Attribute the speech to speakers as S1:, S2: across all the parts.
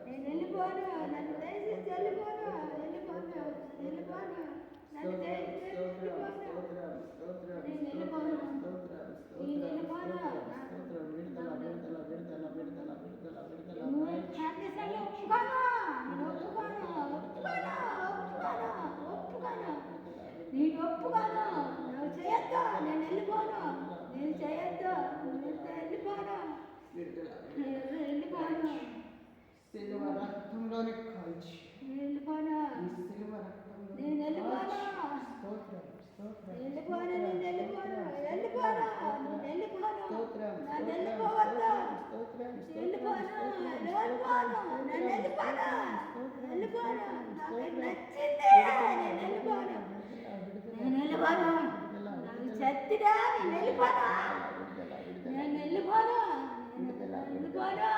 S1: నేను వెళ్ళిపోను, నన్ను దయచేసి వెళ్ళిపోను, వెళ్ళిపోను, వెళ్ళిపోను, నన్ను దయచేసి వెళ్ళిపోను, నేను వెళ్ళిపోను, నేను వెళ్ళిపోను. ఒప్పుకోను, నేను ఒప్పుకోను, నేను ఒప్పుకోను, నువ్వు చేయొద్దు, నేను వెళ్ళిపోను, నేను చేయొద్దు, నేను వెళ్ళిపోను, వెళ్ళిపోను,
S2: సిలువ రక్తంలోనే కాల్చి
S1: వెళ్ళిపోను, నేను వెళ్ళిపోను, వెళ్ళిపోను, నేను వెళ్ళిపోను, వెళ్ళిపోను, వెళ్ళిపోను, నన్ను వెళ్ళిపోవద్దు, వెళ్ళిపోను, వెళ్ళిపోను, నన్ను వెళ్ళిపోను, వెళ్ళిపోను, నాకు నచ్చింది, నేను వెళ్ళిపోను, నేను వెళ్ళిపోను, నాకు చచ్చిదా నేను వెళ్ళిపోను, నేను వెళ్ళిపోను, వెళ్ళిపోను,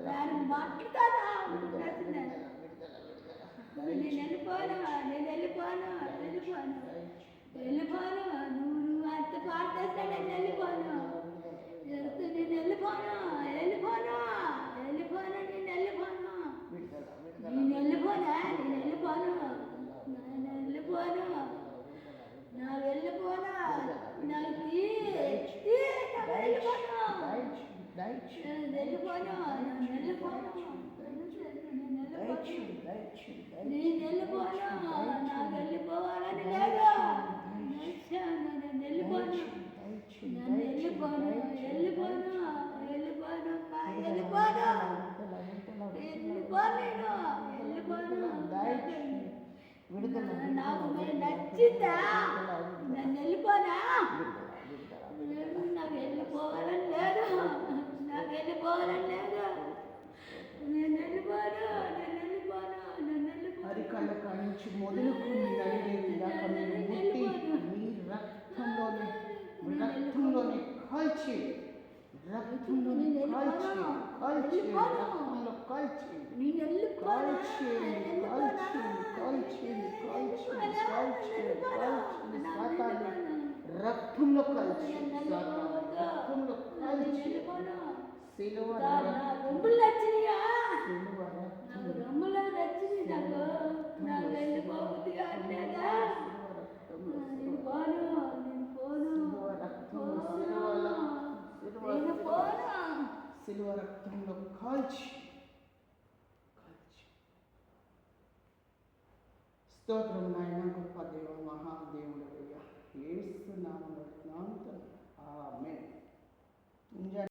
S1: నేను మాట్లాడతాను, నేను వెళ్ళిపోను, నేను వెళ్ళిపోను, వెళ్ళిపోను, వెళ్ళిపోను, నువ్వు అంత పాటేస్తా నేను వెళ్ళిపోను, నేను వెళ్ళిపోను, వెళ్ళిపోను, వెళ్ళిపోను, నేను వెళ్ళిపోను, నేను వెళ్ళిపోనా, నేను వెళ్ళిపోను, నేను వెళ్ళిపోను, నా వెళ్ళిపోనా, నాకు వెళ్ళిపోను, వెళ్ళిపోను, నేను వెళ్ళిపోను, నేను వెళ్ళిపోను, నాకు వెళ్ళిపోవాలని లేదు, నేను వెళ్ళిపోను, నన్ను వెళ్ళిపోను, వెళ్ళిపోను, వెళ్ళిపోను, వెళ్ళిపోను, వెళ్ళిపోను, వెళ్ళిపోను, నాకు మీరు నచ్చిందా, నన్ను వెళ్ళిపోనా, నాకు వెళ్ళిపోవాలని లేదు, నాకు వెళ్ళిపోవాలని లేదు, నేను వెళ్ళిపోను, నేను వెళ్ళిపోను, నేను వెళ్ళిపోను,
S2: అరికళ్ళ కానించి మొదలుకుని నడిగేది దాకా మీరు ముట్టి మీ రక్తంలోనే కాల్చి రక్తంలోనే కాల్చి కాల్చి రక్తంలో కాల్చి కాల్చి కాల్చి కాల్చి కాల్చి కాల్చి కాల్చి సాతాను రక్తంలో కాల్చి రక్తంలో కాల్చి సిలువ
S1: రొమ్ములు నచ్చినాయా, నాకు రొమ్ములు నచ్చినాయి, నాకు వెళ్ళిపోవద్దు కావట్లేదా, నేను పోను, నేను పోను, నేను పోను,
S2: సిలువ రక్తంలో కాల్చి కాల్చి. స్తోత్రం నాయన, గొప్ప దేవ, మహాదేవుడు, యేసు నామములో ఆమేన్.